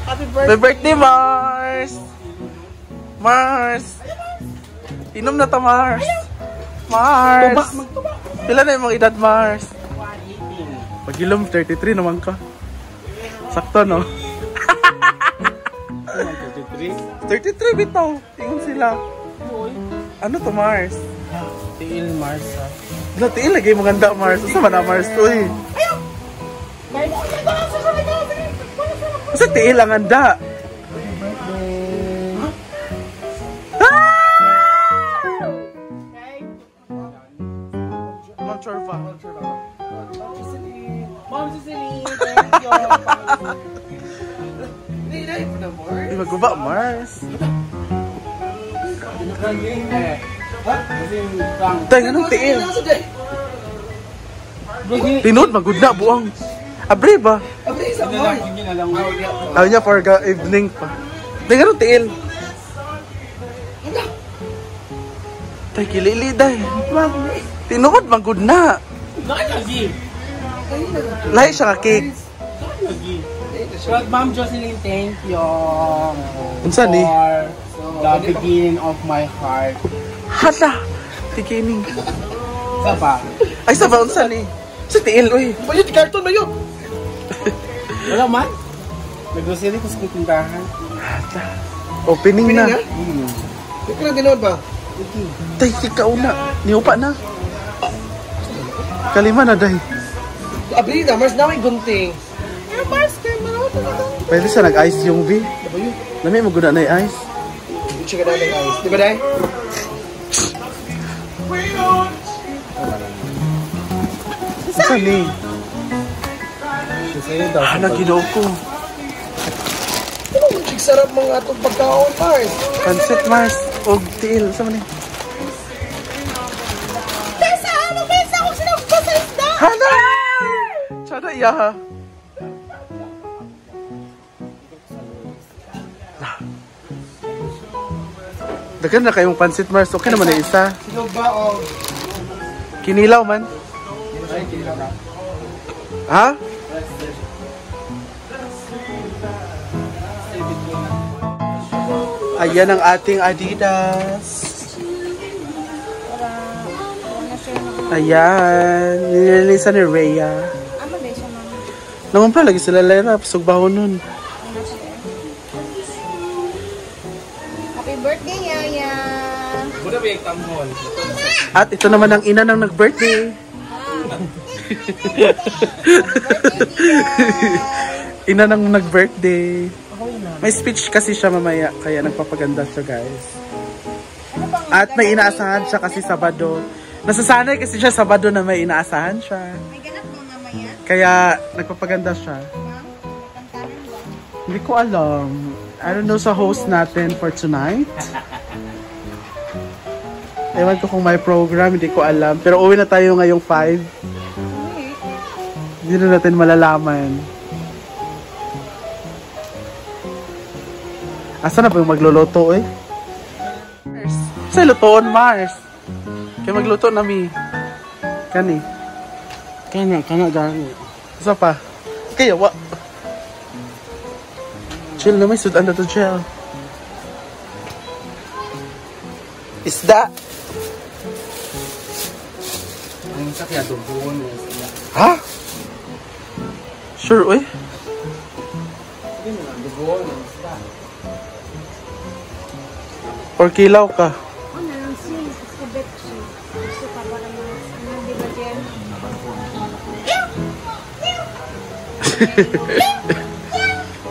Happy birthday, Mars! Mars! Inom na to, Mars! Mars! Pila na yung mga edad, Mars? Pag-ilom, 33 naman ka. Sakto, no? 33 bitaw. Tingnan sila. Ano to, Mars? Tiil, Mars, ha? Wala, tiil. Lagi maganda, Mars. Asa ba na, Mars to, eh? Asa tiil ang handa? Ma'am Chorfa. Ma'am Cecily, thank you. Ay, magguba, Mars. Tay, anong tiil? Tinood, magunda, buang. Abre ba? Abre, sa Mars. Ayaw niya for evening pa. Tay, anong tiil? Tay, kilili, day. Tinood, magunda. Lahi siya ka cake. Ma'am Jocelyn, thank you Unsa ni? for the beginning of my heart. Hala! Tikining. Saba? Ay, saba, unsa ni? Sa tiil, uy. Bayo, di karton, bayo! Wala man? Nag-grocery ko sa tindahan. Hala. Opening na. Hindi ko lang dinood ba? Tay, ikaw na. Niupa na. Kalima na, day. Abri na, Mars na may gunting. Mars, kayo manawag na ito. Pwede siya nag-ice yung V. Lami mo guna na yung ice. Hindi siya ka namin ice. Di ba, day? Saan ni? Naginoo ko. Ano mo, sarap mga itong pagkaon, Mars? Pancit, Mars. O tiil. Saan ni? Tessa, mabilis ako sinagpa sa isda! Hala! Tsada iya. Dagan na kayong pancit, Mars. Okay naman na isa. Silog ba o? Kinilaw man. Ay, kinilaw na. Ha? Ayan ang ating Adidas. Ayan. Nililisan ni Rhea. Naman pa, lagi sila lera. Pasugbaho nun. Happy birthday, Yaya! Buda ba yung tamhon? At ito naman ang ina ng nag-birthday. Ina ng nag-birthday. May speech kasi siya mamaya, kaya nagpapaganda siya, guys. At may inaasahan siya kasi Sabado. Nasasanay kasi siya Sabado na may inaasahan siya. May ganap mo mamaya? Kaya nagpapaganda siya. Hindi ko alam. I don't know sa host natin for tonight. Ewan ko kung may program, hindi ko alam. Pero uwi na tayo ngayong 5. Hindi na natin malalaman. Asa na ba yung magluluto eh? Sa lutoon, Mars. Kaya magluto na mi. Kani. Kana gani. Asa pa? Kaya wa. Chill na may sudan na to, chill. Isda. Ang sakya dubuon mo isda. Ha? Sure, eh? Sige na, dubuon mo isda. Or kilaw ka? Oh, nalang siya. Gusto bet siya. Gusto ka para mas. Ano, di ba, Jen?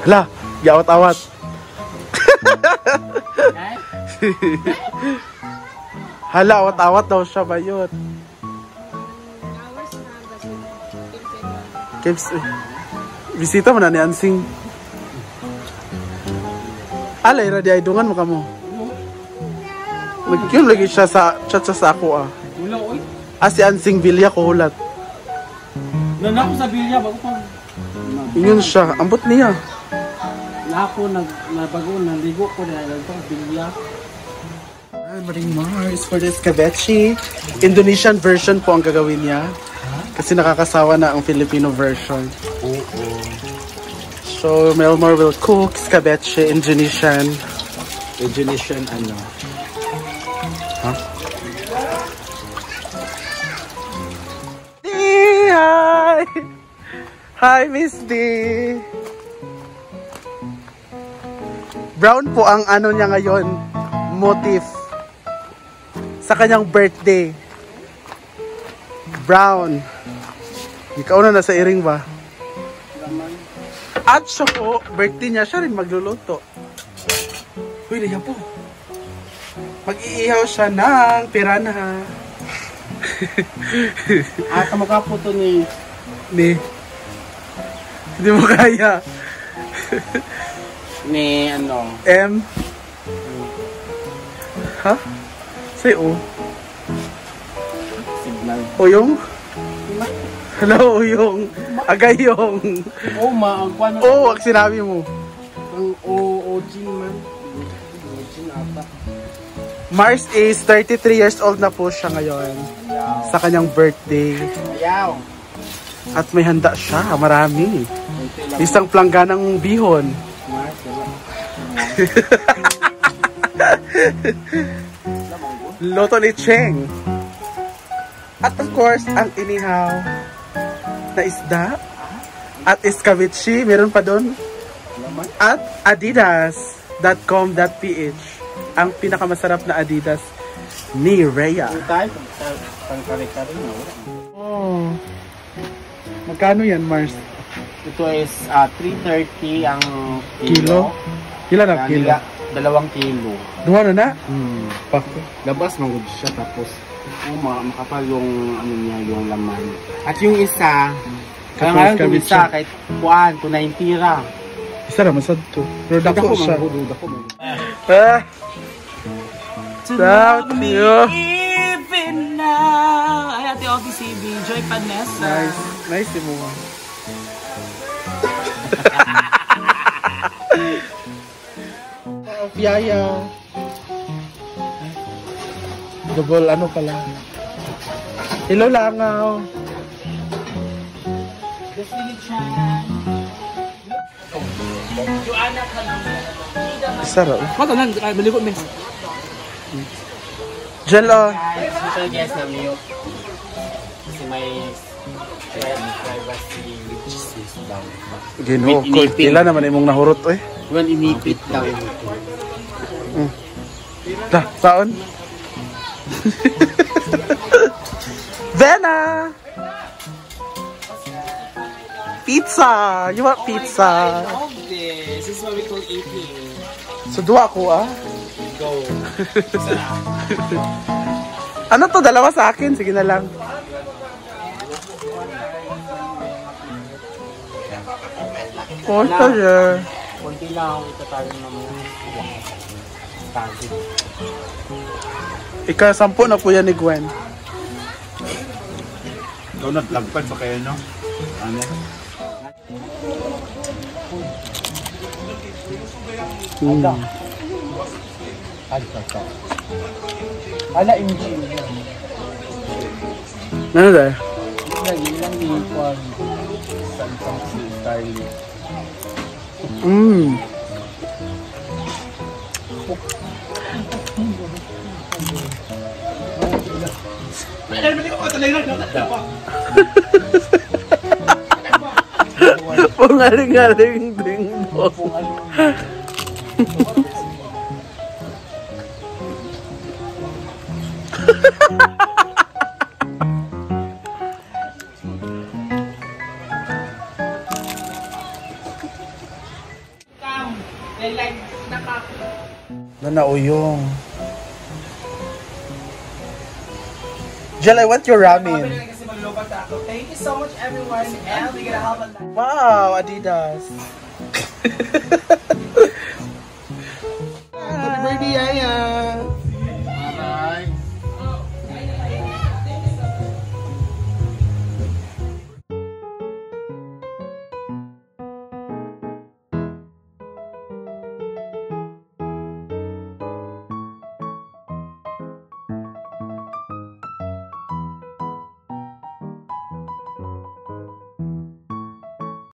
Hala, gawat-awat. Hala, awat-awat daw siya ba yun? Hours na. Kebs, bisita mo na ni Ansing. Alay, radi ay dungan mo ka mo. Nag-yun lagi siya sa chat sa ako ah. Wala, oy. Si Ansing Villa ko hulat. Nana ko sa bilya, bago pa. Yun siya, ambot niya. Ako, nabago, naligo ko na lang sa bilya. Ay, Maring Mars for this escabeche. Indonesian version po ang gagawin niya. Kasi nakakasawa na ang Filipino version. So, Melmar will cook escabeche Indonesian. Indonesian ano? Huh? Hi! Hi, Miss D! Brown po ang ano niya ngayon, motif. Sa kanyang birthday. Brown. Ikaw na nasa iring ba? At siya po, birthday niya, siya rin magluluto. Uy, liya po. Mag-iihaw siya ng piranha. At kamukha po to ni... Hindi mo kaya. Ni ano? M. Ha? Say O. Signal. Uyong? Hello, Uyong. Agayong. Oh, maagwan. Oo, ang sinabi mo. Ang Ojin man. Ojin ata. Mars is 33 years old na po siya ngayon. Ayaw. Sa kanyang birthday. Ayaw. At may handa siya, marami. Isang plangganang bihon. Mars, Loto ni Cheng. At of course, ang inihaw na isda. At escabeche, meron pa doon. At adidas.com.ph, ang pinakamasarap na Adidas ni Rhea. Oh. Magkano yan, Mars? Ito is 330 ang Kilo? Kila na kilo? 2 kilo. Duha na na? Pako. Labas mangod siya tapos makapal yung ano niya, yung laman. At yung isa, kaya nga lang yung isa kahit kuan, 290 ra. Isa na masad to. Pero dako siya. Dako. Thank you. Even now. Ay, ate Office CB, Joy Panessa. Nice mo. Yaya. Double ano pala. Hello Langaw. Sarap. Mata na, baligo mes. Jello. Special guest na niyo. Kasi may privacy which is down. Ginoo ko. Pila naman imong nahurot eh. Well, inipit daw. Dah, saon? Vena! Pizza! You want pizza? All this. This is what we call eating. So, duwa ko Go. Ano to? Dalawa sa akin? Sige na lang. Oh, yeah. Kunti lang ito tayo na mo. Target. Ika-10 na po yan ni Gwen. Ikaw naglagpad pa kayo, no? Ano? Ala, engine. Ano dahil? Lagi lang yung kwan. Samsung si Starlink. Pungaling-aling ding-dong. Nanauyong. Jel, I want your ramen. Thank you so much, everyone. And we're gonna have a Wow, Adidas. Happy birthday, Yaya!